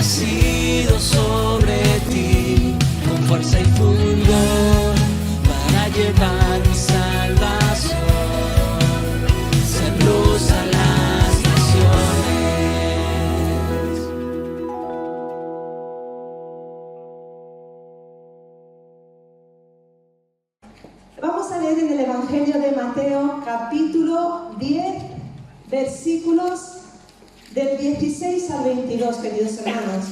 nacido sobre ti, con fuerza y fulgor, para llevar mi salvación, ser luz a las naciones. Vamos a leer en el Evangelio de Mateo, capítulo 10, versículos del 16 al 22, queridos hermanos.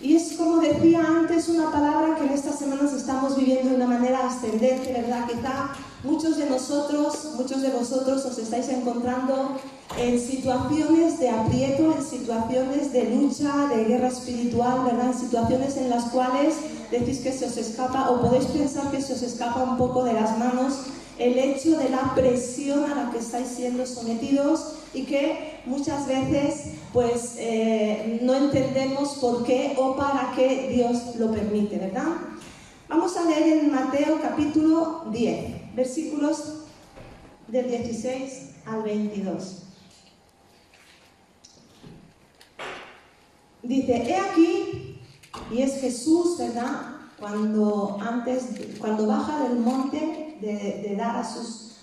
Y es, como decía antes, una palabra que en estas semanas estamos viviendo de una manera ascendente, ¿verdad? Quizá muchos de nosotros, muchos de vosotros os estáis encontrando en situaciones de aprieto, en situaciones de lucha, de guerra espiritual, ¿verdad? En situaciones en las cuales decís que se os escapa, o podéis pensar que se os escapa un poco de las manos el hecho de la presión a la que estáis siendo sometidos y que muchas veces pues no entendemos por qué o para qué Dios lo permite, ¿verdad? Vamos a leer en Mateo capítulo 10, versículos del 16 al 22. Dice, he aquí, y es Jesús, ¿verdad? Cuando baja del monte de dar a sus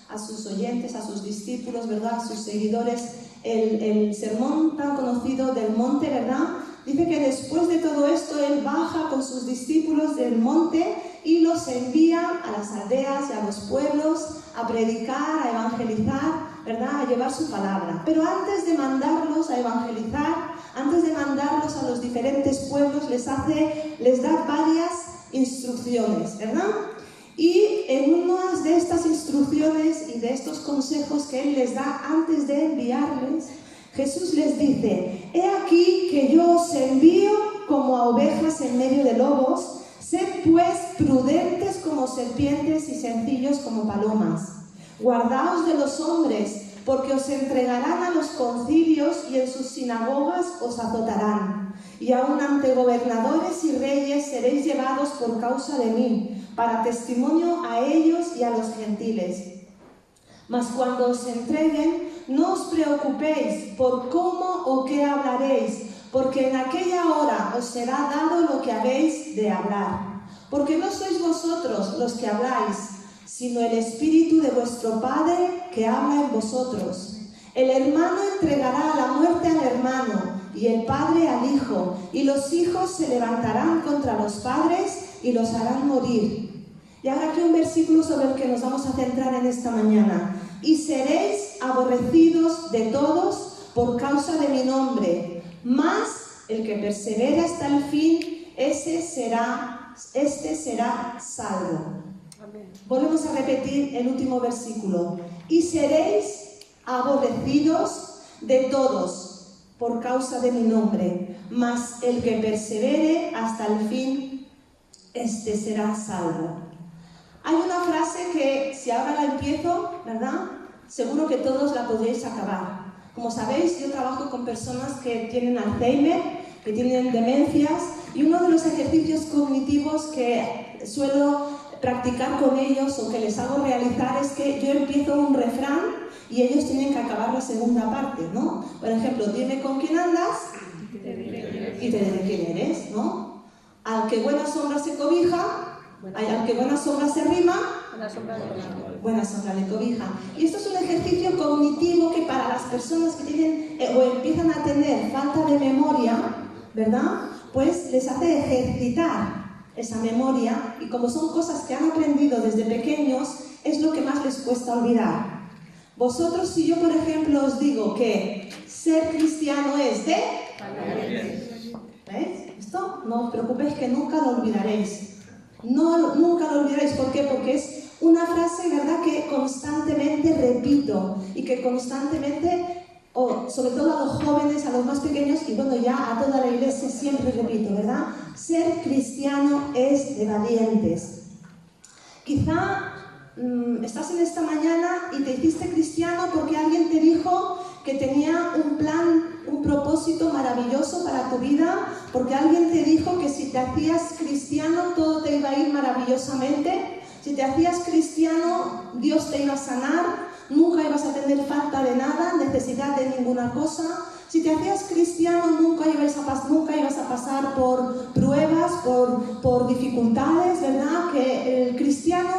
oyentes, a sus discípulos, ¿verdad? A sus seguidores, el sermón tan conocido del monte, ¿verdad? Dice que después de todo esto, Él baja con sus discípulos del monte y los envía a las aldeas y a los pueblos a predicar, a evangelizar, ¿verdad? A llevar su palabra. Pero antes de mandarlos a evangelizar, antes de mandarlos a los diferentes pueblos, les da varias instrucciones, ¿verdad? Y en una de estas instrucciones y de estos consejos que Él les da antes de enviarles, Jesús les dice, he aquí que yo os envío como a ovejas en medio de lobos, sed pues prudentes como serpientes y sencillos como palomas. Guardaos de los hombres, porque os entregarán a los concilios y en sus sinagogas os azotarán. Y aun ante gobernadores y reyes seréis llevados por causa de mí, para testimonio a ellos y a los gentiles. Mas cuando os entreguen, no os preocupéis por cómo o qué hablaréis, porque en aquella hora os será dado lo que habéis de hablar. Porque no sois vosotros los que habláis, sino el Espíritu de vuestro Padre que habla en vosotros. El hermano entregará a la muerte al hermano, y el padre al hijo, y los hijos se levantarán contra los padres y los harán morir. Y ahora aquí un versículo sobre el que nos vamos a centrar en esta mañana. Y seréis aborrecidos de todos por causa de mi nombre, mas el que persevere hasta el fin, este será salvo. Amén. Volvemos a repetir el último versículo. Y seréis aborrecidos de todos por causa de mi nombre, mas el que persevere hasta el fin, este será salvo. Hay una frase que, si ahora la empiezo, ¿verdad? Seguro que todos la podréis acabar. Como sabéis, yo trabajo con personas que tienen Alzheimer, que tienen demencias, y uno de los ejercicios cognitivos que suelo practicar con ellos o que les hago realizar es que yo empiezo un refrán y ellos tienen que acabar la segunda parte, ¿no? Por ejemplo, dime con quién andas y te diré quién eres, ¿no? Al que buena sombra se cobija, al que buena sombra se arrima, buena sombra le cobija. Y esto es un ejercicio cognitivo que para las personas que tienen o empiezan a tener falta de memoria, ¿verdad? Pues les hace ejercitar esa memoria, y como son cosas que han aprendido desde pequeños, es lo que más les cuesta olvidar. Vosotros, si yo por ejemplo os digo que ser cristiano es de... ¿Veis? Esto no os preocupéis que nunca lo olvidaréis. Nunca lo olvidaréis. ¿Por qué? Porque es una frase, ¿verdad?, que constantemente repito y que constantemente, sobre todo a los jóvenes, a los más pequeños y bueno, ya a toda la iglesia siempre repito, ¿verdad? Ser cristiano es de valientes. Quizá estás en esta mañana y te hiciste cristiano porque alguien te dijo que tenía un plan, un propósito maravilloso para tu vida, porque alguien te dijo que si te hacías cristiano todo te iba a ir maravillosamente, si te hacías cristiano Dios te iba a sanar, nunca ibas a tener falta de nada, necesidad de ninguna cosa. Si te hacías cristiano nunca ibas a pasar dificultades, ¿verdad? Que el cristiano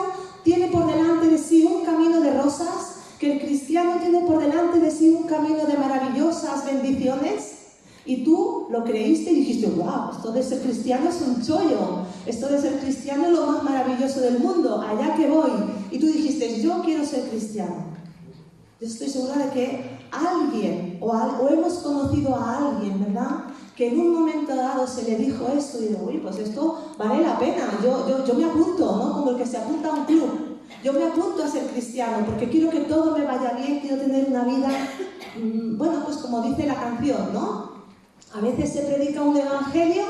tiene por delante de sí un camino de rosas, que el cristiano tiene por delante de sí un camino de maravillosas bendiciones. Y tú lo creíste y dijiste, wow, esto de ser cristiano es un chollo, esto de ser cristiano es lo más maravilloso del mundo, allá que voy. Y tú dijiste, yo quiero ser cristiano. Yo estoy segura de que alguien, o hemos conocido a alguien, ¿verdad?, que en un momento dado se le dijo esto y digo, uy, pues esto vale la pena, yo me apunto, ¿no? Como el que se apunta a un club. Yo me apunto a ser cristiano porque quiero que todo me vaya bien, quiero tener una vida, bueno, pues como dice la canción, ¿no? A veces se predica un evangelio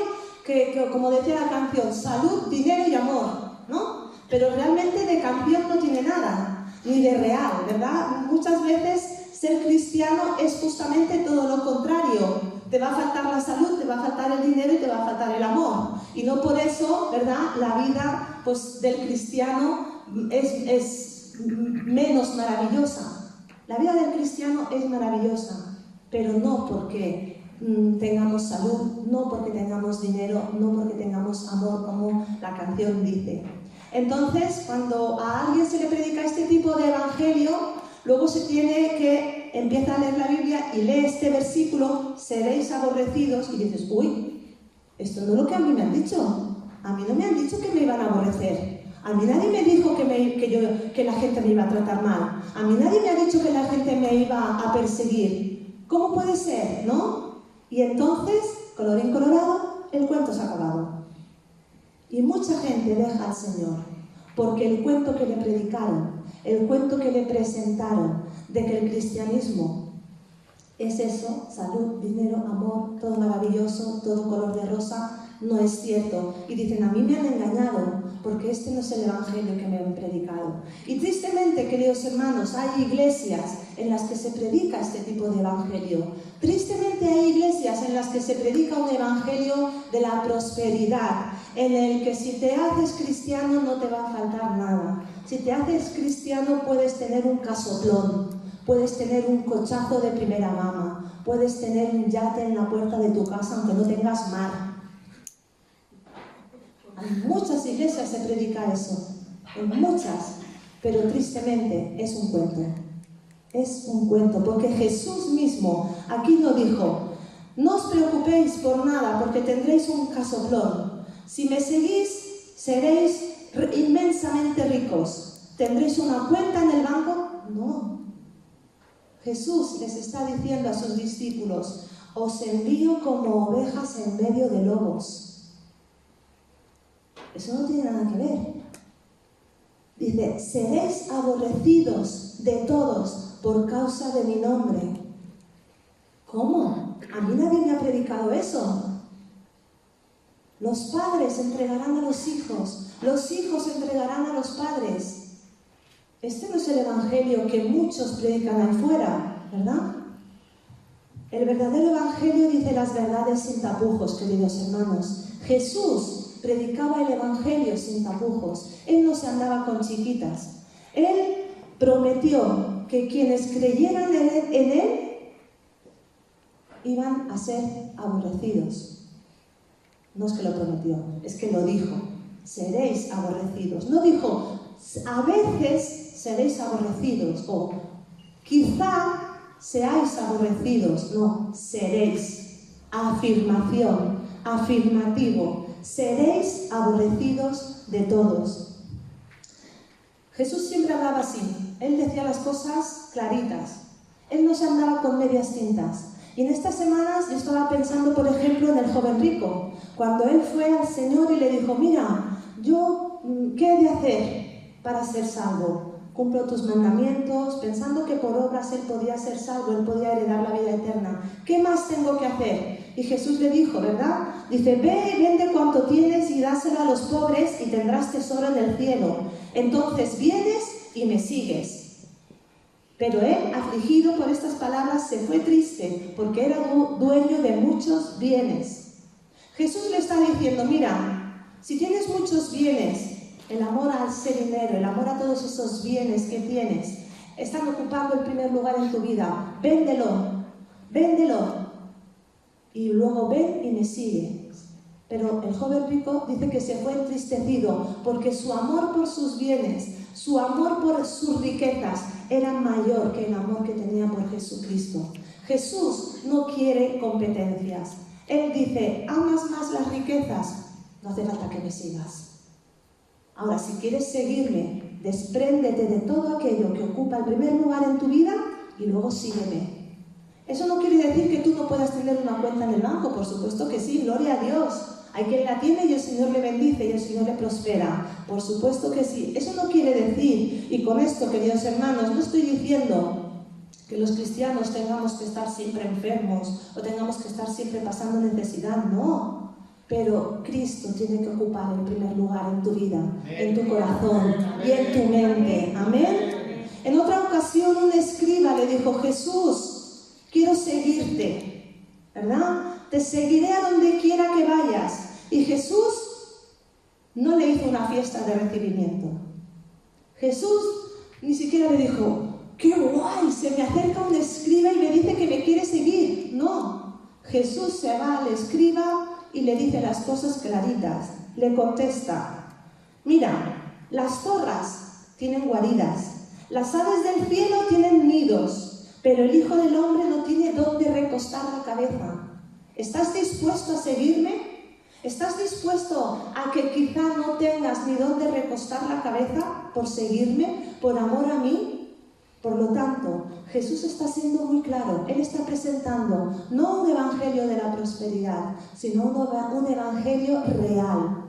que como decía la canción, salud, dinero y amor, ¿no? Pero realmente de canción no tiene nada, ni de real, ¿verdad? Muchas veces ser cristiano es justamente todo lo contrario. Te va a faltar la salud, te va a faltar el dinero y te va a faltar el amor. Y no por eso, ¿verdad?, la vida pues, del cristiano es menos maravillosa. La vida del cristiano es maravillosa, pero no porque tengamos salud, no porque tengamos dinero, no porque tengamos amor, como la canción dice. Entonces, cuando a alguien se le predica este tipo de evangelio, luego se tiene que empieza a leer la Biblia y lee este versículo, seréis aborrecidos, y dices, uy, esto no es lo que a mí me han dicho. A mí no me han dicho que me iban a aborrecer. A mí nadie me dijo que la gente me iba a tratar mal. A mí nadie me ha dicho que la gente me iba a perseguir. ¿Cómo puede ser, no? Y entonces, colorín colorado, el cuento se ha acabado. Y mucha gente deja al Señor porque el cuento que le predicaron, el cuento que le presentaron de que el cristianismo es eso, salud, dinero, amor, todo maravilloso, todo color de rosa, no es cierto. Y dicen, a mí me han engañado porque este no es el evangelio que me han predicado. Y tristemente, queridos hermanos, hay iglesias en las que se predica este tipo de evangelio. Tristemente hay iglesias en las que se predica un evangelio de la prosperidad, en el que si te haces cristiano no te va a faltar nada. Si te haces cristiano puedes tener un casoplón, puedes tener un cochazo de primera gama, puedes tener un yate en la puerta de tu casa aunque no tengas mar. En muchas iglesias se predica eso, en muchas, pero tristemente es un cuento. Es un cuento, porque Jesús mismo aquí no dijo, no os preocupéis por nada porque tendréis un casoplón. Si me seguís, seréis inmensamente ricos. ¿Tendréis una cuenta en el banco? No. Jesús les está diciendo a sus discípulos, os envío como ovejas en medio de lobos. Eso no tiene nada que ver. Dice, seréis aborrecidos de todos por causa de mi nombre. ¿Cómo? A mí nadie me ha predicado eso. Los padres entregarán a los hijos entregarán a los padres. Este no es el evangelio que muchos predican ahí fuera, ¿verdad? El verdadero evangelio dice las verdades sin tapujos, queridos hermanos. Jesús predicaba el evangelio sin tapujos. Él no se andaba con chiquitas. Él prometió que quienes creyeran en él iban a ser aborrecidos. No es que lo prometió, es que lo dijo. Seréis aborrecidos. No dijo, a veces seréis aborrecidos o quizá seáis aborrecidos. No, seréis. Afirmación, afirmativo. Seréis aborrecidos de todos. Jesús siempre hablaba así. Él decía las cosas claritas. Él no se andaba con medias tintas. Y en estas semanas yo estaba pensando, por ejemplo, en el joven rico. Cuando él fue al Señor y le dijo, mira, ¿qué he de hacer para ser salvo? Cumplo tus mandamientos, pensando que por obras él podía ser salvo, él podía heredar la vida eterna. ¿Qué más tengo que hacer? Y Jesús le dijo, ¿verdad? Dice, ve y vende cuanto tienes y dáselo a los pobres y tendrás tesoro en el cielo. Entonces vienes y me sigues. Pero él, afligido por estas palabras, se fue triste, porque era dueño de muchos bienes. Jesús le está diciendo, mira, si tienes muchos bienes, el amor a ese dinero, el amor a todos esos bienes que tienes, están ocupando el primer lugar en tu vida, véndelo, y luego ven y me sigue. Pero el joven rico dice que se fue entristecido porque su amor por sus bienes, su amor por sus riquezas era mayor que el amor que tenía por Jesucristo. Jesús no quiere competencias. Él dice, ¿amas más las riquezas? No hace falta que me sigas. Ahora, si quieres seguirme, despréndete de todo aquello que ocupa el primer lugar en tu vida y luego sígueme. Eso no quiere decir que tú no puedas tener una cuenta en el banco, por supuesto que sí, gloria a Dios. Hay quien la tiene y el Señor le bendice y el Señor le prospera, por supuesto que sí. Eso no quiere decir, y con esto, queridos hermanos, no estoy diciendo que los cristianos tengamos que estar siempre enfermos o tengamos que estar siempre pasando necesidad, no. Pero Cristo tiene que ocupar el primer lugar en tu vida, en tu corazón y en tu mente. Amén. En otra ocasión un escriba le dijo, Jesús, quiero seguirte, ¿verdad? Te seguiré a donde quiera que vayas. Y Jesús no le hizo una fiesta de recibimiento. Jesús ni siquiera le dijo, ¡qué guay! Se me acerca un escriba y me dice que me quiere seguir. No, Jesús se va al escriba y le dice las cosas claritas. Le contesta, mira, las zorras tienen guaridas, las aves del cielo tienen nidos, pero el Hijo del Hombre no tiene dónde recostar la cabeza. ¿Estás dispuesto a seguirme? ¿Estás dispuesto a que quizá no tengas ni dónde recostar la cabeza por seguirme, por amor a mí? Por lo tanto, Jesús está siendo muy claro. Él está presentando no un evangelio de la prosperidad, sino un evangelio real.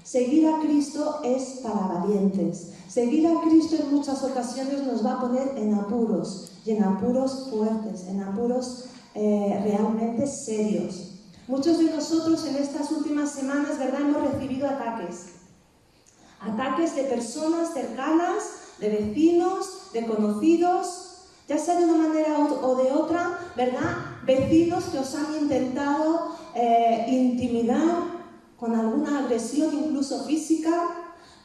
Seguir a Cristo es para valientes. Seguir a Cristo en muchas ocasiones nos va a poner en apuros, y en apuros fuertes, en apuros realmente serios. Muchos de nosotros en estas últimas semanas, ¿verdad?, hemos recibido ataques. Ataques de personas cercanas, de vecinos, de conocidos, ya sea de una manera o de otra, ¿verdad? Vecinos que os han intentado intimidar con alguna agresión, incluso física,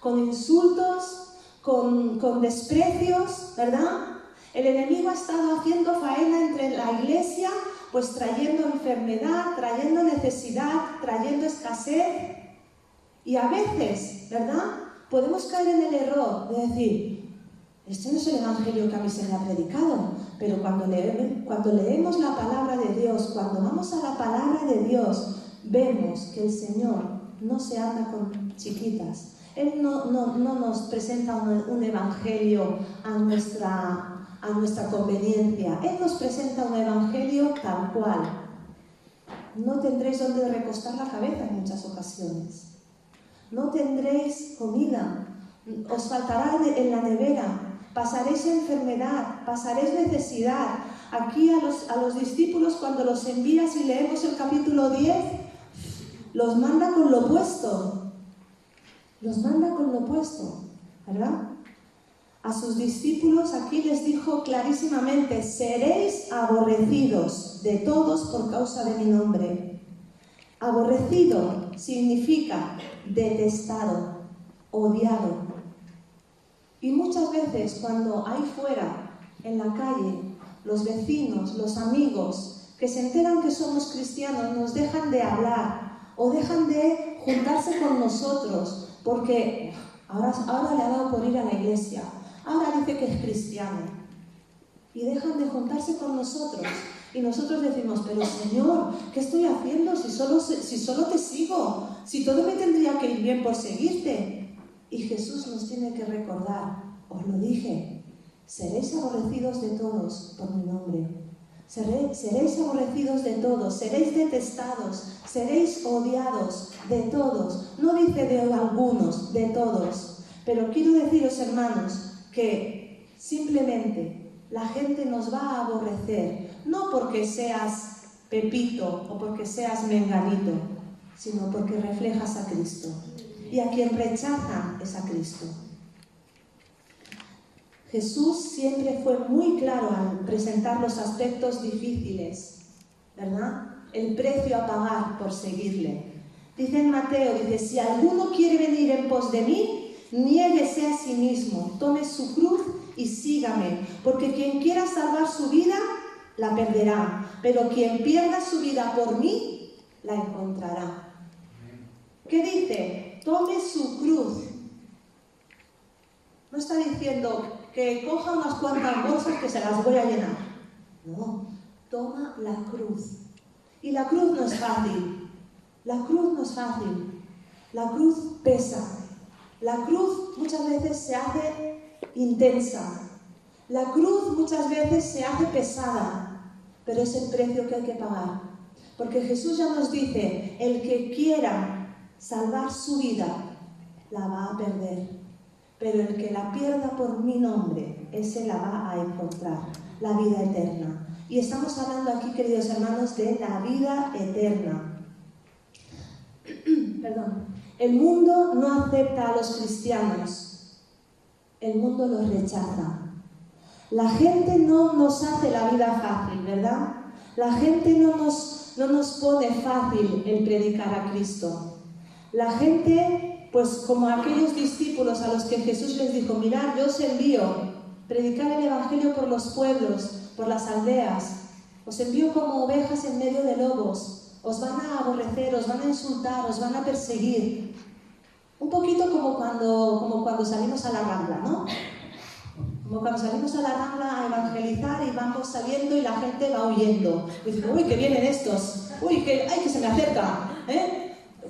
con insultos, con desprecios, ¿verdad? El enemigo ha estado haciendo faena entre la iglesia, pues trayendo enfermedad, trayendo necesidad, trayendo escasez. Y a veces, ¿verdad?, podemos caer en el error de decir, este no es el evangelio que a mí se me ha predicado, pero cuando leemos la palabra de Dios, cuando vamos a la palabra de Dios, vemos que el Señor no se anda con chiquitas. Él no nos presenta un evangelio a nuestra conveniencia. Él nos presenta un evangelio tal cual. No tendréis donde recostar la cabeza en muchas ocasiones. No tendréis comida. Os faltará en la nevera. Pasaréis enfermedad. Pasaréis necesidad. Aquí a los discípulos, cuando los envía, si leemos el capítulo 10, los manda con lo opuesto. Los manda con lo opuesto, ¿verdad? A sus discípulos aquí les dijo clarísimamente, seréis aborrecidos de todos por causa de mi nombre. Aborrecido significa detestado, odiado. Y muchas veces cuando hay fuera, en la calle, los vecinos, los amigos, que se enteran que somos cristianos, nos dejan de hablar o dejan de juntarse con nosotros, porque ahora le ha dado por ir a la iglesia. Ahora dice que es cristiano y dejan de juntarse con nosotros y nosotros decimos, pero Señor, ¿qué estoy haciendo si solo te sigo? Si todo me tendría que ir bien por seguirte. Y Jesús nos tiene que recordar, os lo dije, seréis aborrecidos de todos por mi nombre. Seréis aborrecidos de todos, seréis detestados, seréis odiados de todos. No dice de algunos, de todos. Pero quiero deciros, hermanos, que simplemente la gente nos va a aborrecer, no porque seas Pepito o porque seas Menganito, sino porque reflejas a Cristo. Y a quien rechaza es a Cristo. Jesús siempre fue muy claro al presentar los aspectos difíciles, ¿verdad? El precio a pagar por seguirle. Dice en Mateo, dice, si alguno quiere venir en pos de mí, niéguese a sí mismo, tome su cruz y sígame, porque quien quiera salvar su vida, la perderá, pero quien pierda su vida por mí, la encontrará. ¿Qué dice? Tome su cruz. No está diciendo que coja unas cuantas bolsas que se las voy a llenar. No, toma la cruz. Y la cruz no es fácil. La cruz no es fácil. La cruz pesa. La cruz muchas veces se hace intensa. La cruz muchas veces se hace pesada. Pero es el precio que hay que pagar. Porque Jesús ya nos dice, el que quiera salvar su vida, la va a perder. Pero el que la pierda por mi nombre, ese la va a encontrar, la vida eterna. Y estamos hablando aquí, queridos hermanos, de la vida eterna. Perdón. El mundo no acepta a los cristianos. El mundo los rechaza. La gente no nos hace la vida fácil, ¿verdad? La gente no nos pone fácil el predicar a Cristo. La gente, pues como aquellos discípulos a los que Jesús les dijo, mirad, yo os envío, predicar el Evangelio por los pueblos, por las aldeas, os envío como ovejas en medio de lobos, os van a aborrecer, os van a insultar, os van a perseguir. Un poquito como cuando salimos a la Rambla, ¿no? Como cuando salimos a la Rambla a evangelizar y vamos saliendo y la gente va huyendo. Diciendo, uy, que vienen estos, uy, que se me acerca,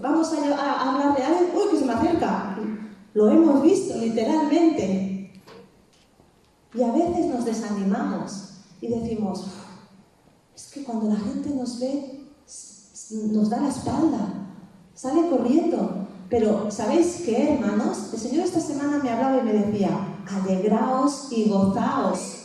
vamos a hablar de alguien, uy, que se me acerca. Lo hemos visto literalmente. Y a veces nos desanimamos y decimos, es que cuando la gente nos ve, nos da la espalda, sale corriendo. Pero, ¿sabéis qué, hermanos? El Señor esta semana me hablaba y me decía, alegraos y gozaos.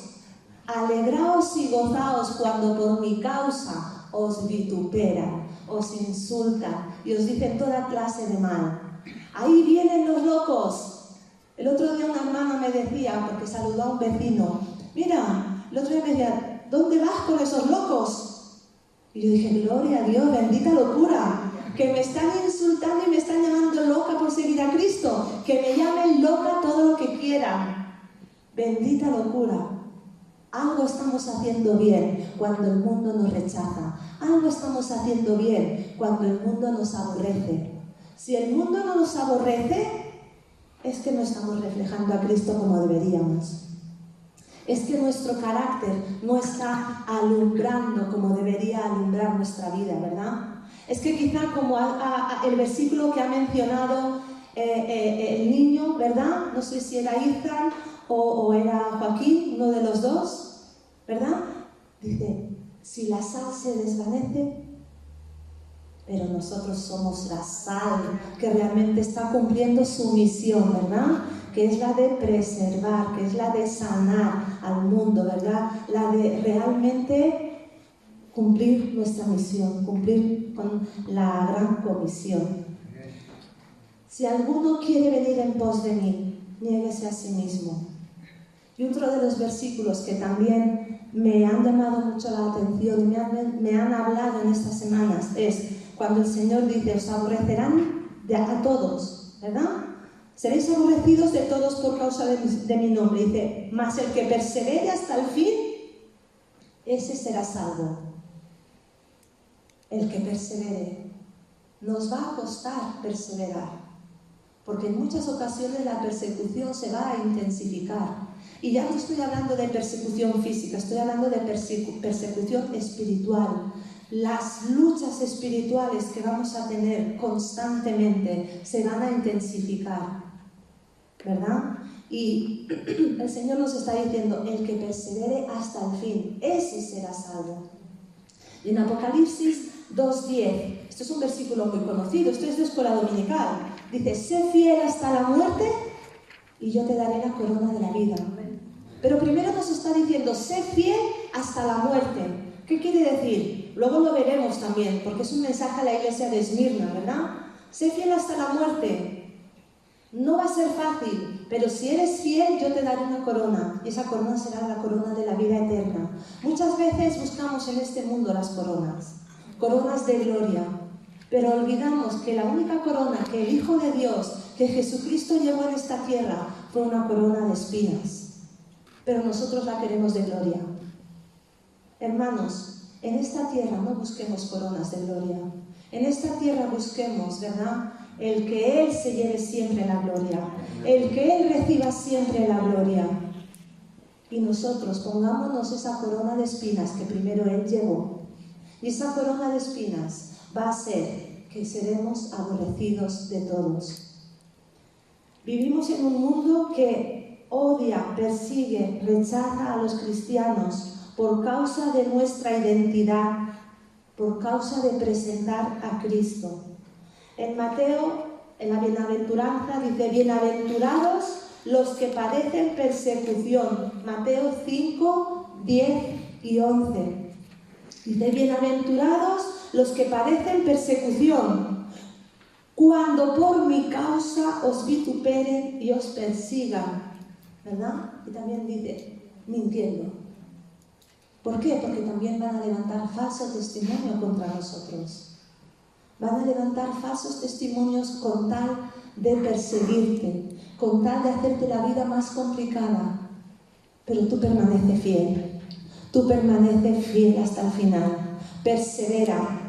Alegraos y gozaos cuando por mi causa os vituperan, os insultan y os dicen toda clase de mal. Ahí vienen los locos. El otro día una hermana me decía, porque saludó a un vecino, mira, el otro día me decía, ¿dónde vas con esos locos? Y yo dije, gloria a Dios, bendita locura, que me están insultando y me están llamando loca por seguir a Cristo, que me llamen loca todo lo que quieran. Bendita locura. Algo estamos haciendo bien cuando el mundo nos rechaza. Algo estamos haciendo bien cuando el mundo nos aborrece. Si el mundo no nos aborrece, es que no estamos reflejando a Cristo como deberíamos. Es que nuestro carácter no está alumbrando como debería alumbrar nuestra vida, ¿verdad? Es que quizá como el versículo que ha mencionado el niño, ¿verdad? No sé si era Ethan o era Joaquín, uno de los dos, ¿verdad? Dice, si la sal se desvanece, pero nosotros somos la sal que realmente está cumpliendo su misión, ¿verdad? Que es la de preservar, que es la de sanar al mundo, ¿verdad? La de realmente cumplir nuestra misión, cumplir con la gran comisión. Si alguno quiere venir en pos de mí, niéguese a sí mismo. Y otro de los versículos que también me han llamado mucho la atención y me han hablado en estas semanas es cuando el Señor dice, os aborrecerán a todos, ¿verdad? Seréis aborrecidos de todos por causa de mi nombre. Dice, mas el que persevere hasta el fin, ese será salvo. El que persevere. Nos va a costar perseverar, porque en muchas ocasiones la persecución se va a intensificar. Y ya no estoy hablando de persecución física, estoy hablando de persecución espiritual. Las luchas espirituales que vamos a tener constantemente se van a intensificar, ¿verdad? Y el Señor nos está diciendo, el que persevere hasta el fin, ese será salvo. Y en Apocalipsis 2:10, esto es un versículo muy conocido, esto es de escuela dominical, dice, sé fiel hasta la muerte y yo te daré la corona de la vida. Pero primero nos está diciendo, sé fiel hasta la muerte. ¿Qué quiere decir? Luego lo veremos también, porque es un mensaje a la iglesia de Esmirna, ¿verdad? Sé fiel hasta la muerte. No va a ser fácil, pero si eres fiel, yo te daré una corona, y esa corona será la corona de la vida eterna. Muchas veces buscamos en este mundo las coronas de gloria, pero olvidamos que la única corona que el Hijo de Dios, que Jesucristo llevó en esta tierra, fue una corona de espinas. Pero nosotros la queremos de gloria. Hermanos, en esta tierra no busquemos coronas de gloria. En esta tierra busquemos, ¿verdad? el que Él se lleve siempre la gloria, el que Él reciba siempre la gloria. Y nosotros pongámonos esa corona de espinas que primero Él llevó. Y esa corona de espinas va a ser que seremos aborrecidos de todos. Vivimos en un mundo que odia, persigue, rechaza a los cristianos por causa de nuestra identidad, por causa de presentar a Cristo. En Mateo, en la bienaventuranza, dice: bienaventurados los que padecen persecución. Mateo 5, 10 y 11. Dice: bienaventurados los que padecen persecución, cuando por mi causa os vituperen y os persigan. ¿Verdad? Y también dice, mintiendo. ¿Por qué? Porque también van a levantar falso testimonio contra nosotros. Van a levantar falsos testimonios con tal de perseguirte, con tal de hacerte la vida más complicada. Pero tú permaneces fiel. Tú permaneces fiel hasta el final. Persevera.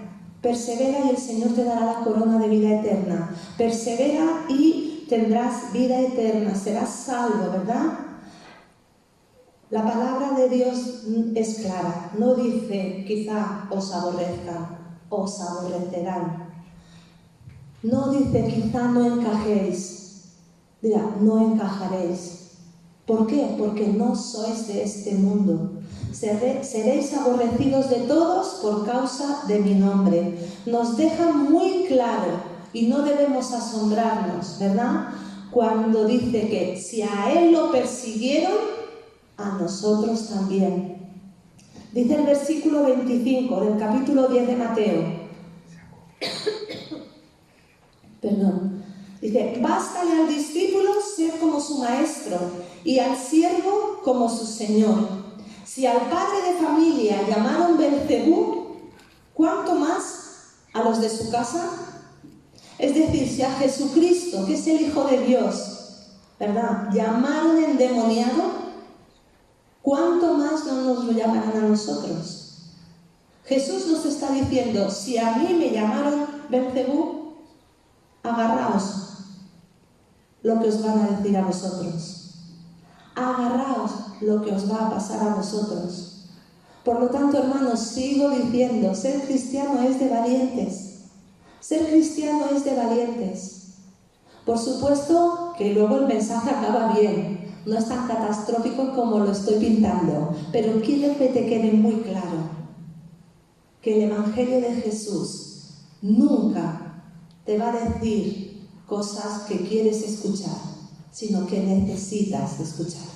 Persevera y el Señor te dará la corona de vida eterna. Persevera y tendrás vida eterna. Serás salvo, ¿verdad? La palabra de Dios es clara. No dice quizá os aborrezcan, os aborrecerán. No dice quizá no encajéis. Dirá, no encajaréis. ¿Por qué? Porque no sois de este mundo. Seréis aborrecidos de todos por causa de mi nombre. Nos deja muy claro, y no debemos asombrarnos, ¿verdad? Cuando dice que si a Él lo persiguieron, a nosotros también. Dice el versículo 25 del capítulo 10 de Mateo. Perdón. Dice: bástale al discípulo ser como su maestro y al siervo como su señor. Si al padre de familia llamaron Belcebú, ¿cuánto más a los de su casa? Es decir, si a Jesucristo, que es el Hijo de Dios, ¿verdad?, llamaron endemoniado, ¿cuánto más no nos lo llamarán a nosotros? Jesús nos está diciendo: si a mí me llamaron Belcebú, agarraos lo que os van a decir a vosotros. Agarraos lo que os va a pasar a vosotros. Por lo tanto, hermanos, sigo diciendo, ser cristiano es de valientes. Ser cristiano es de valientes. Por supuesto que luego el mensaje acaba bien. No es tan catastrófico como lo estoy pintando, pero quiero que te quede muy claro que el Evangelio de Jesús nunca te va a decir cosas que quieres escuchar, sino que necesitas escuchar.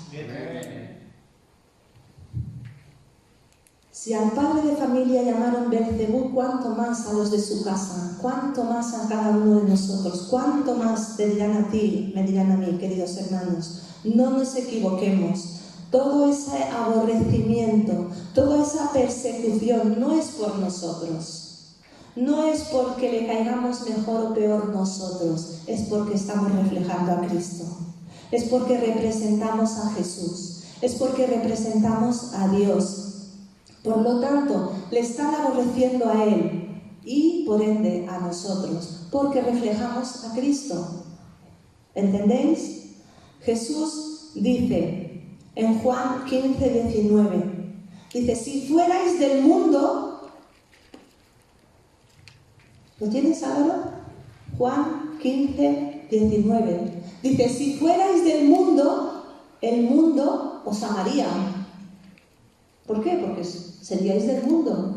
Si al padre de familia llamaron Belcebú, ¿cuánto más a los de su casa? ¿Cuánto más a cada uno de nosotros? ¿Cuánto más te dirán a ti, me dirán a mí, queridos hermanos? No nos equivoquemos. Todo ese aborrecimiento, toda esa persecución no es por nosotros. No es porque le caigamos mejor o peor nosotros. Es porque estamos reflejando a Cristo. Es porque representamos a Jesús. Es porque representamos a Dios. Por lo tanto, le están aborreciendo a Él y, por ende, a nosotros, porque reflejamos a Cristo. ¿Entendéis? Jesús dice en Juan 15, 19, dice: si fuerais del mundo... ¿Lo tienes, Álvaro? Juan 15, 19. Dice: si fuerais del mundo, el mundo os amaría. ¿Por qué? Porque seríais del mundo.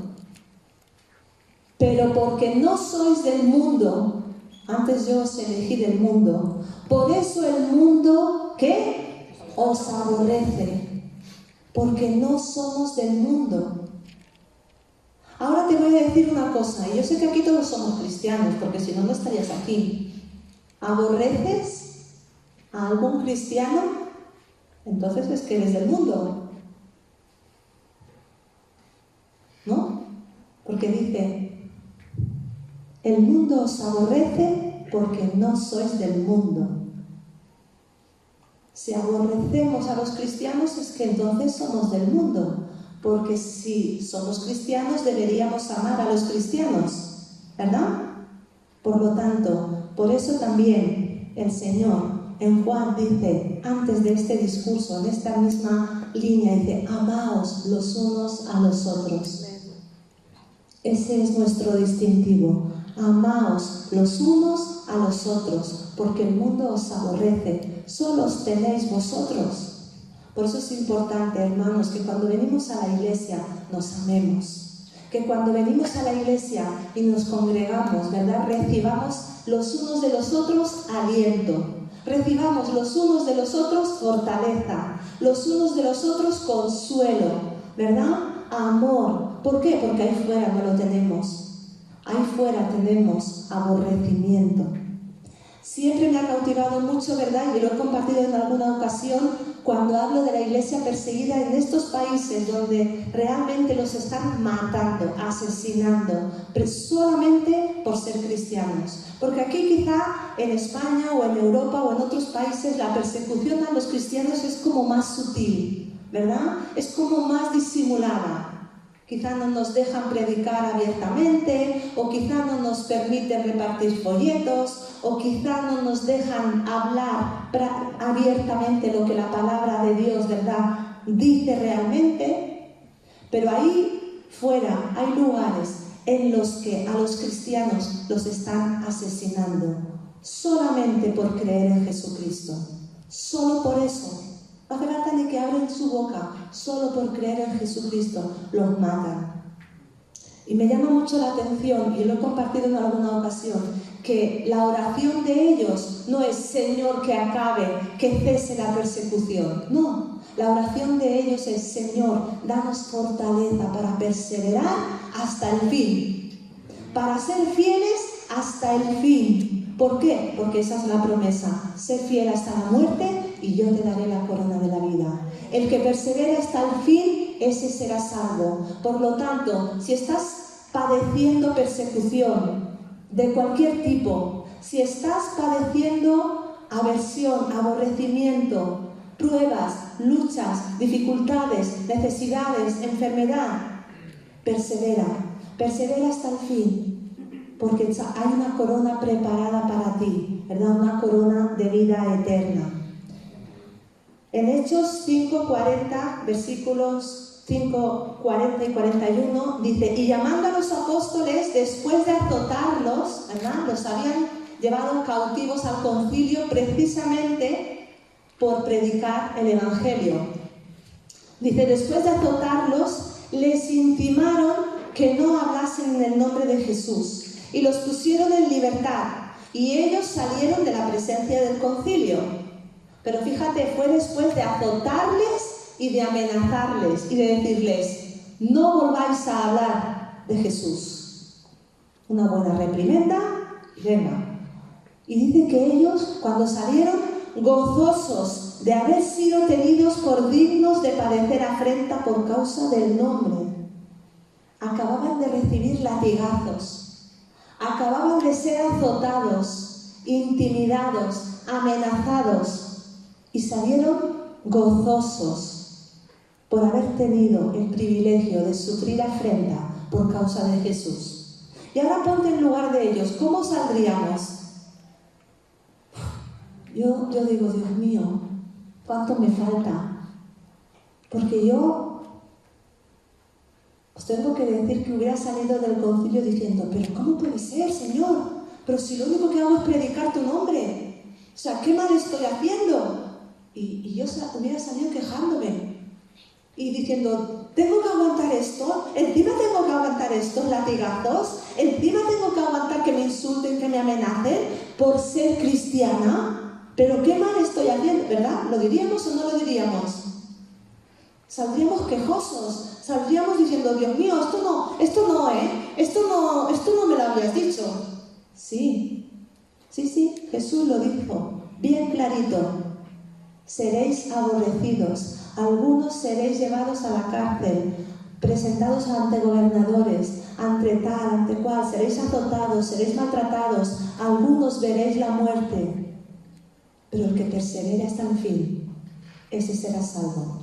Pero porque no sois del mundo, antes yo os elegí del mundo, por eso el mundo, ¿qué? Os aborrece. Porque no somos del mundo. Ahora te voy a decir una cosa, y yo sé que aquí todos somos cristianos, porque si no, no estarías aquí. ¿Aborreces a algún cristiano? Entonces es que eres del mundo. ¿No? Porque dice: el mundo os aborrece porque no sois del mundo. Si aborrecemos a los cristianos es que entonces somos del mundo, porque si somos cristianos deberíamos amar a los cristianos, ¿verdad? Por lo tanto, por eso también el Señor en Juan dice, antes de este discurso, en esta misma línea, dice, amaos los unos a los otros. Ese es nuestro distintivo. Amaos los unos a los otros, porque el mundo os aborrece, solo os tenéis vosotros. Por eso es importante, hermanos, que cuando venimos a la iglesia nos amemos. Que cuando venimos a la iglesia y nos congregamos, ¿verdad?, recibamos los unos de los otros aliento. Recibamos los unos de los otros fortaleza, los unos de los otros consuelo, ¿verdad? Amor. ¿Por qué? Porque ahí fuera no lo tenemos. Ahí fuera tenemos aborrecimiento. Siempre me ha cautivado mucho, ¿verdad? Y lo he compartido en alguna ocasión cuando hablo de la iglesia perseguida en estos países donde realmente los están matando, asesinando, pero solamente por ser cristianos. Porque aquí quizá en España o en Europa o en otros países la persecución a los cristianos es como más sutil, ¿verdad? Es como más disimulada. Quizá no nos dejan predicar abiertamente, o quizá no nos permiten repartir folletos, o quizá no nos dejan hablar abiertamente lo que la palabra de Dios, ¿verdad?, dice realmente. Pero ahí fuera hay lugares en los que a los cristianos los están asesinando, solamente por creer en Jesucristo. Solo por eso. No hace falta ni que abren su boca, solo por creer en Jesucristo los matan. Y me llama mucho la atención, y lo he compartido en alguna ocasión, que la oración de ellos no es Señor que acabe, que cese la persecución. No, la oración de ellos es Señor, danos fortaleza para perseverar hasta el fin, para ser fieles hasta el fin. ¿Por qué? Porque esa es la promesa, sé fiel hasta la muerte y yo te daré la corona de la vida. El que persevere hasta el fin, ese será salvo. Por lo tanto, si estás padeciendo persecución de cualquier tipo, si estás padeciendo aversión, aborrecimiento, pruebas, luchas, dificultades, necesidades, enfermedad, persevera hasta el fin, porque hay una corona preparada para ti, ¿verdad? Una corona de vida eterna. En Hechos 5:40, versículos 5, 40 y 41, dice, y llamando a los apóstoles, después de azotarlos, ¿verdad?, los habían llevado cautivos al concilio precisamente por predicar el Evangelio. Dice, después de azotarlos, les intimaron que no hablasen en el nombre de Jesús, y los pusieron en libertad, y ellos salieron de la presencia del concilio. Pero fíjate, fue después de azotarles y de amenazarles y de decirles, no volváis a hablar de Jesús. Una buena reprimenda, venga. Y dice que ellos, cuando salieron, gozosos de haber sido tenidos por dignos de padecer afrenta por causa del nombre, acababan de recibir latigazos, acababan de ser azotados, intimidados, amenazados, y salieron gozosos por haber tenido el privilegio de sufrir afrenta por causa de Jesús. Y ahora ponte en lugar de ellos, ¿cómo saldríamos? Yo digo, Dios mío, ¿cuánto me falta? Porque yo os tengo que decir que hubiera salido del concilio diciendo, pero ¿cómo puede ser, Señor? Pero si lo único que hago es predicar tu nombre. O sea, ¿qué mal estoy haciendo? Y yo hubiera salido quejándome y diciendo, tengo que aguantar esto, encima tengo que aguantar estos latigazos, encima tengo que aguantar que me insulten, que me amenacen por ser cristiana, pero qué mal estoy haciendo, ¿verdad? ¿Lo diríamos o no lo diríamos? Saldríamos quejosos, saldríamos diciendo, Dios mío, esto no me lo habías dicho. Sí, Jesús lo dijo, bien clarito. Seréis aborrecidos, algunos seréis llevados a la cárcel, presentados ante gobernadores, ante tal, ante cual, seréis azotados, seréis maltratados, algunos veréis la muerte, pero el que persevere hasta el fin, ese será salvo.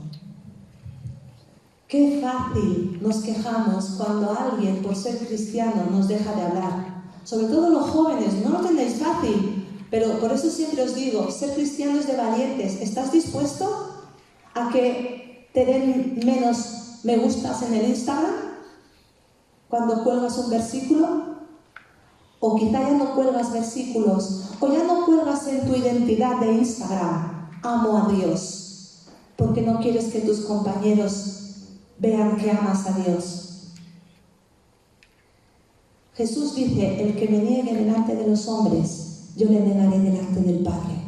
Qué fácil nos quejamos cuando alguien, por ser cristiano, nos deja de hablar. sobre todo los jóvenes, no lo tenéis fácil, pero por eso siempre os digo, ser cristianos de valientes. ¿Estás dispuesto a que te den menos me gustas en el Instagram cuando cuelgas un versículo? O quizá ya no cuelgas versículos, o ya no cuelgas en tu identidad de Instagram, amo a Dios, porque no quieres que tus compañeros vean que amas a Dios. Jesús dice, el que me niegue delante de los hombres, yo le negaré delante del Padre.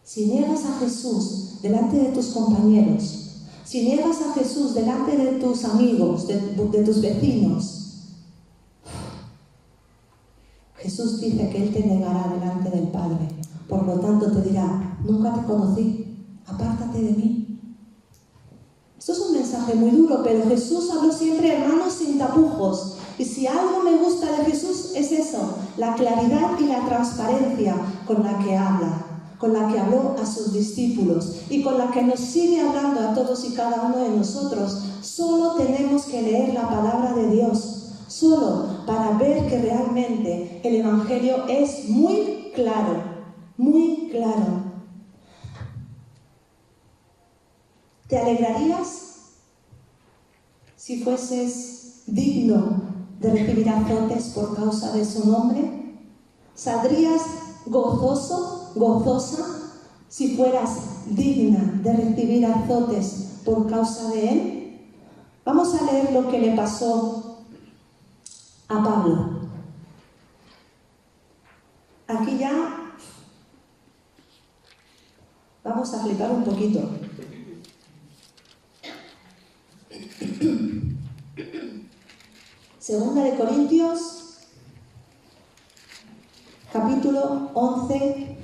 Si niegas a Jesús delante de tus compañeros, si niegas a Jesús delante de tus amigos, de tus vecinos, Jesús dice que Él te negará delante del Padre. Por lo tanto te dirá, nunca te conocí, apártate de mí. Esto es un mensaje muy duro, pero Jesús habló siempre, hermanos, sin tapujos. Y si algo me gusta de Jesús es eso, la claridad y la transparencia con la que habla, con la que habló a sus discípulos y con la que nos sigue hablando a todos y cada uno de nosotros. Solo tenemos que leer la palabra de Dios, solo para ver que realmente el Evangelio es muy claro, muy claro. ¿Te alegrarías si fueses digno de recibir azotes por causa de su nombre? ¿Saldrías gozoso, gozosa, si fueras digna de recibir azotes por causa de Él? Vamos a leer lo que le pasó a Pablo. Aquí ya vamos a flipar un poquito. Segunda de Corintios, capítulo 11,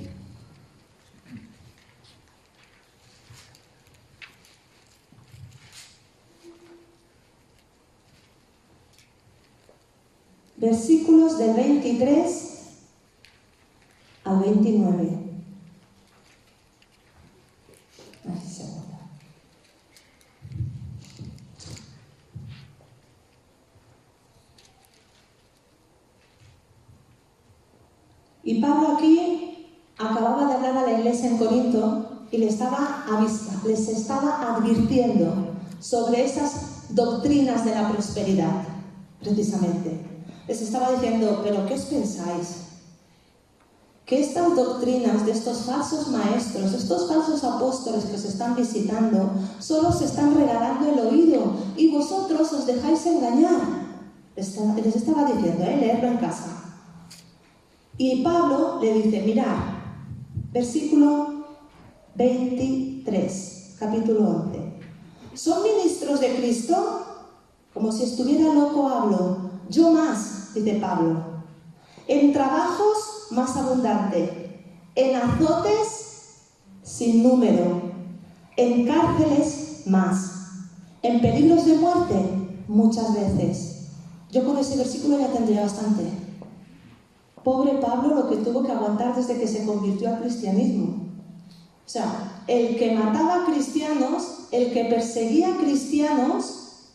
versículos del 23 al 29. Ay, segunda. Y Pablo aquí acababa de hablar a la iglesia en Corinto y les estaba advirtiendo sobre esas doctrinas de la prosperidad, precisamente. Les estaba diciendo, ¿pero qué os pensáis? Que estas doctrinas de estos falsos maestros, estos falsos apóstoles que os están visitando, solo se están regalando el oído y vosotros os dejáis engañar. Les estaba diciendo, leerlo en casa. Y Pablo le dice, mirad, versículo 23, capítulo 11. ¿Son ministros de Cristo? Como si estuviera loco hablo. Yo más, dice Pablo. En trabajos más abundante, en azotes sin número, en cárceles más, en peligros de muerte muchas veces. Yo con ese versículo ya tendría bastante. Pobre Pablo lo que tuvo que aguantar desde que se convirtió al cristianismo. O sea, el que mataba a cristianos, el que perseguía a cristianos,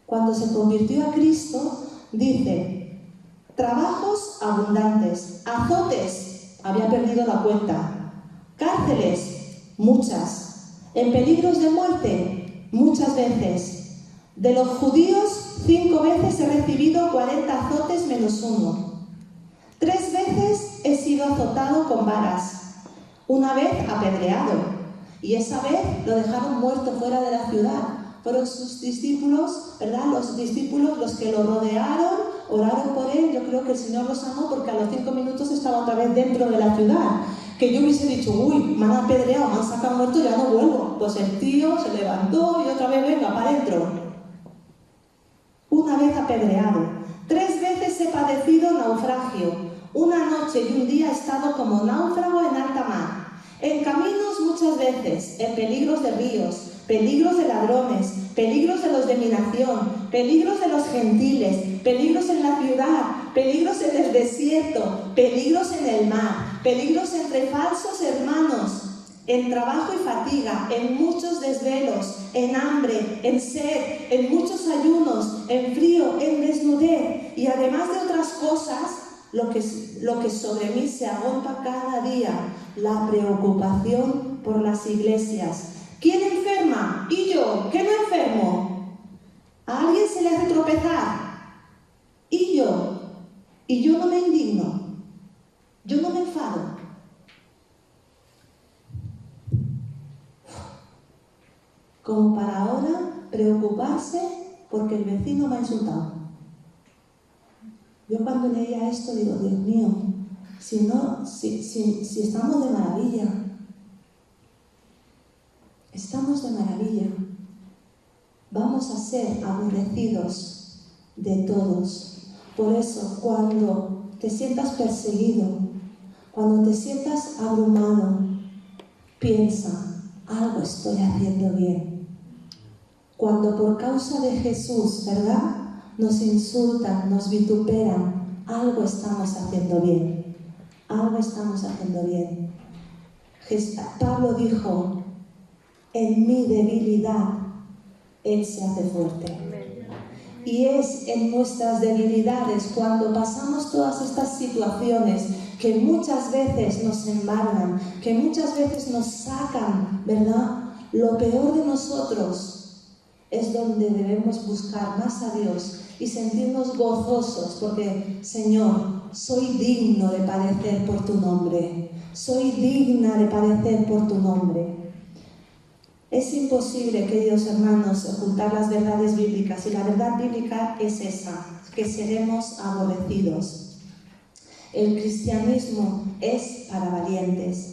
cuando se convirtió a Cristo, dice, trabajos abundantes, azotes, había perdido la cuenta, cárceles, muchas, en peligros de muerte, muchas veces. De los judíos, 5 veces he recibido 40 azotes menos 1. 3 veces he sido azotado con varas, una vez apedreado, y esa vez lo dejaron muerto fuera de la ciudad. Fueron sus discípulos, ¿verdad? Los discípulos los que lo rodearon, oraron por él. Yo creo que el Señor los amó porque a los 5 minutos estaba otra vez dentro de la ciudad. Que yo hubiese dicho, uy, me han apedreado, me han sacado muerto, ya no vuelvo. Pues el tío se levantó y otra vez venga, para adentro. Una vez apedreado. 3 veces he padecido naufragio. Una noche y un día he estado como náufrago en alta mar. En caminos muchas veces, en peligros de ríos, peligros de ladrones, peligros de los de mi nación, peligros de los gentiles, peligros en la ciudad, peligros en el desierto, peligros en el mar, peligros entre falsos hermanos, en trabajo y fatiga, en muchos desvelos, en hambre, en sed, en muchos ayunos, en frío, en desnudez y además de otras cosas, lo que sobre mí se agolpa cada día, la preocupación por las iglesias. ¿Quién enferma? ¿Y yo? ¿Qué no enfermo? ¿A alguien se le hace tropezar? ¿Y yo? Y yo no me indigno, yo no me enfado. Como para ahora preocuparse porque el vecino me ha insultado. Yo cuando leía esto digo, Dios mío, si estamos de maravilla, estamos de maravilla, vamos a ser aborrecidos de todos. Por eso, cuando te sientas perseguido, cuando te sientas abrumado, piensa, algo estoy haciendo bien. Cuando por causa de Jesús, ¿verdad?, nos insultan, nos vituperan, algo estamos haciendo bien. Algo estamos haciendo bien. Pablo dijo, en mi debilidad, Él se hace fuerte. Y es en nuestras debilidades, cuando pasamos todas estas situaciones que muchas veces nos embargan, que muchas veces nos sacan, ¿verdad?, lo peor de nosotros, es donde debemos buscar más a Dios y sentirnos gozosos, porque, Señor, soy digno de padecer por tu nombre, soy digna de padecer por tu nombre. Es imposible, queridos hermanos, ocultar las verdades bíblicas, y la verdad bíblica es esa, que seremos aborrecidos. El cristianismo es para valientes.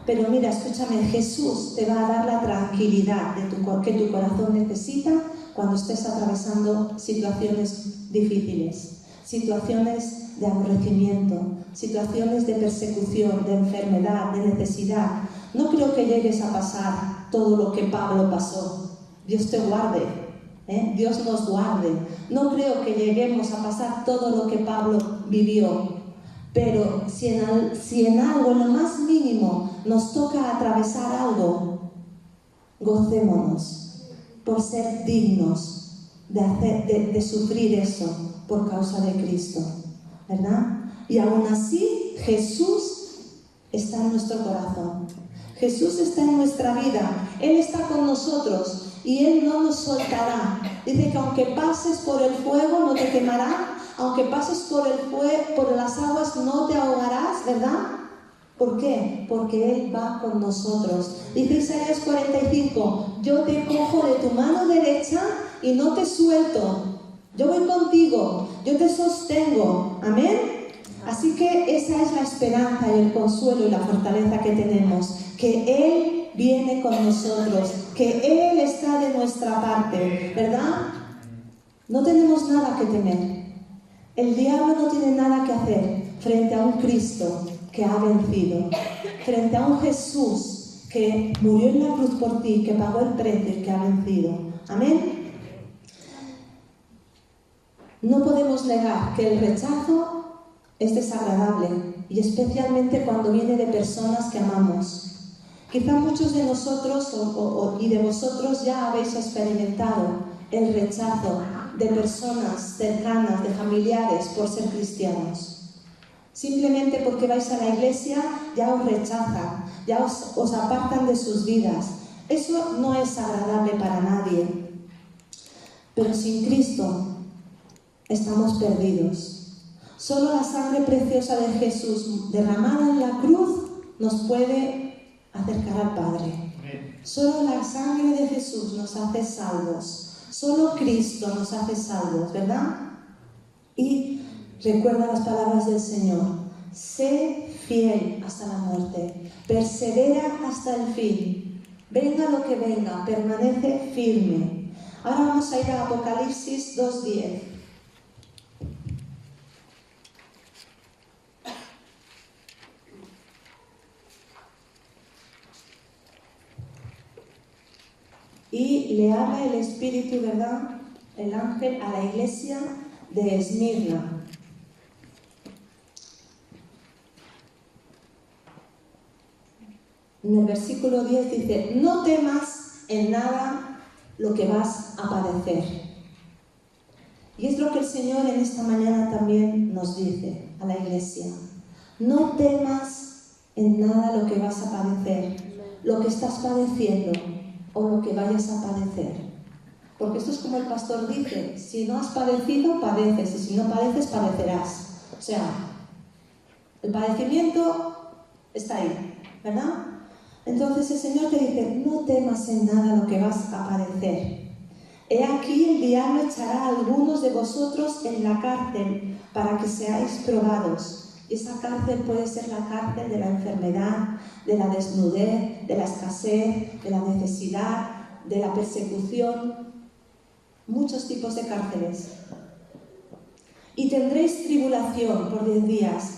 Pero mira, escúchame, Jesús te va a dar la tranquilidad que tu corazón necesita cuando estés atravesando situaciones difíciles, situaciones de aborrecimiento, situaciones de persecución, de enfermedad, de necesidad. No creo que llegues a pasar todo lo que Pablo pasó. Dios te guarde, Dios nos guarde. No creo que lleguemos a pasar todo lo que Pablo vivió. Pero si en algo, en lo más mínimo, nos toca atravesar algo, gocémonos por ser dignos de sufrir eso por causa de Cristo, ¿verdad? Y aún así, Jesús está en nuestro corazón. Jesús está en nuestra vida. Él está con nosotros y Él no nos soltará. Dice que aunque pases por el fuego no te quemará, aunque pases por las aguas no te ahogarás, ¿verdad? ¿Por qué? Porque Él va con nosotros. Dice Isaías 45, yo te cojo de tu mano derecha y no te suelto. Yo voy contigo, yo te sostengo. Amén. Así que esa es la esperanza y el consuelo y la fortaleza que tenemos, que Él viene con nosotros, que Él está de nuestra parte, ¿verdad? No tenemos nada que temer. El diablo no tiene nada que hacer frente a un Cristo que ha vencido, frente a un Jesús que murió en la cruz por ti, que pagó el precio y que ha vencido. Amén. No podemos negar que el rechazo es desagradable, y especialmente cuando viene de personas que amamos. Quizá muchos de nosotros y de vosotros ya habéis experimentado el rechazo de personas cercanas, de familiares, por ser cristianos. Simplemente porque vais a la iglesia ya os rechazan, ya os apartan de sus vidas. Eso no es agradable para nadie. Pero sin Cristo estamos perdidos. Solo la sangre preciosa de Jesús derramada en la cruz nos puede acercar al Padre. Solo la sangre de Jesús nos hace salvos. Solo Cristo nos hace salvos, ¿verdad? Y recuerda las palabras del Señor. Sé fiel hasta la muerte. Persevera hasta el fin. Venga lo que venga, permanece firme. Ahora vamos a ir a Apocalipsis 2:10. Y le habla el Espíritu, ¿verdad?, el ángel, a la iglesia de Esmirna. En el versículo 10 dice, no temas en nada lo que vas a padecer. Y es lo que el Señor en esta mañana también nos dice a la iglesia. No temas en nada lo que vas a padecer, lo que estás padeciendo o lo que vayas a padecer. Porque esto es como el pastor dice, si no has padecido, padeces, y si no padeces, padecerás. O sea, el padecimiento está ahí, ¿verdad? Entonces el Señor te dice, no temas en nada lo que vas a padecer. He aquí el diablo echará a algunos de vosotros en la cárcel para que seáis probados. Y esa cárcel puede ser la cárcel de la enfermedad, de la desnudez, de la escasez, de la necesidad, de la persecución. Muchos tipos de cárceles. Y tendréis tribulación por 10 días.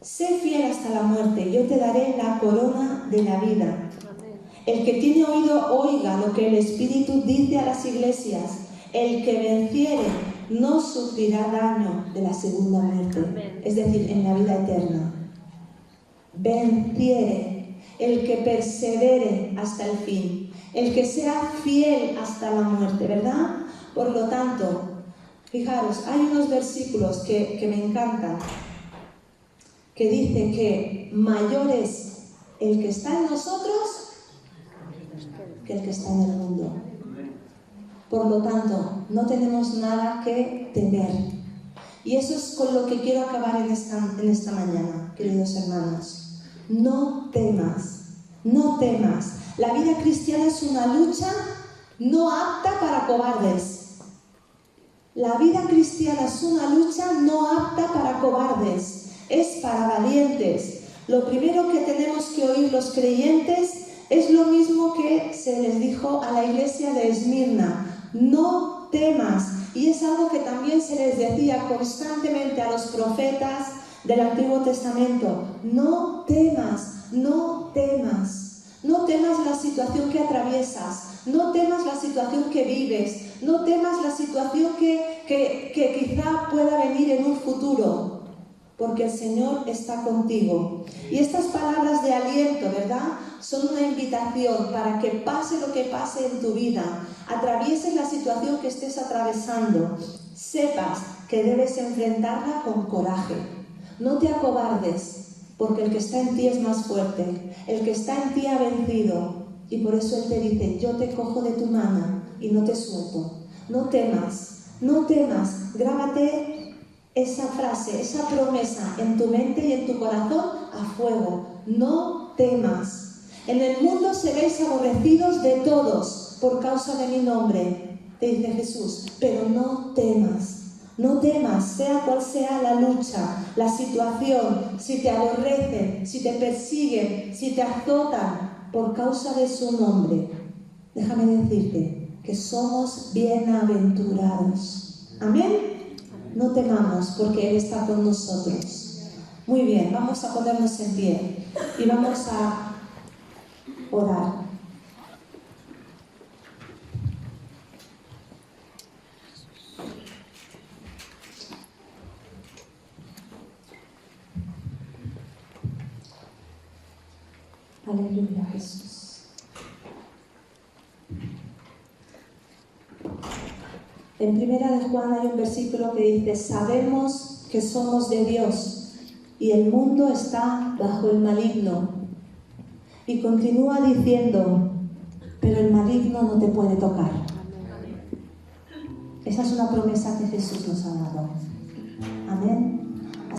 Sé fiel hasta la muerte, yo te daré la corona de la vida. El que tiene oído, oiga lo que el Espíritu dice a las iglesias. El que venciere no sufrirá daño de la segunda muerte, es decir, en la vida eterna. Venciere, el que persevere hasta el fin, el que sea fiel hasta la muerte, ¿verdad? Por lo tanto, fijaros, hay unos versículos que me encantan, que dice que mayor es el que está en nosotros que el que está en el mundo. Por lo tanto, no tenemos nada que temer. Y eso es con lo que quiero acabar en esta mañana, queridos hermanos. No temas, no temas. La vida cristiana es una lucha no apta para cobardes. La vida cristiana es una lucha no apta para cobardes. Es para valientes. Lo primero que tenemos que oír los creyentes es lo mismo que se les dijo a la iglesia de Esmirna. No temas. Y es algo que también se les decía constantemente a los profetas del Antiguo Testamento. No temas, no temas. No temas la situación que atraviesas. No temas la situación que vives. No temas la situación que quizá pueda venir en un futuro. Porque el Señor está contigo. Y estas palabras de aliento, ¿verdad? Son una invitación para que pase lo que pase en tu vida, atravieses la situación que estés atravesando, sepas que debes enfrentarla con coraje. No te acobardes, porque el que está en ti es más fuerte, el que está en ti ha vencido. Y por eso Él te dice, yo te cojo de tu mano y no te suelto. No temas, no temas, grábate esa frase, esa promesa en tu mente y en tu corazón a fuego. No temas. En el mundo seréis aborrecidos de todos por causa de mi nombre, te dice Jesús, pero no temas. No temas, sea cual sea la lucha, la situación, si te aborrecen, si te persiguen, si te azotan por causa de su nombre. Déjame decirte que somos bienaventurados. Amén. No temamos porque Él está con nosotros. Muy bien, vamos a ponernos en pie y vamos a orar. Aleluya, Jesús. En Primera de Juan hay un versículo que dice, sabemos que somos de Dios y el mundo está bajo el maligno. Y continúa diciendo, pero el maligno no te puede tocar. Esa es una promesa que Jesús nos ha dado. Amén.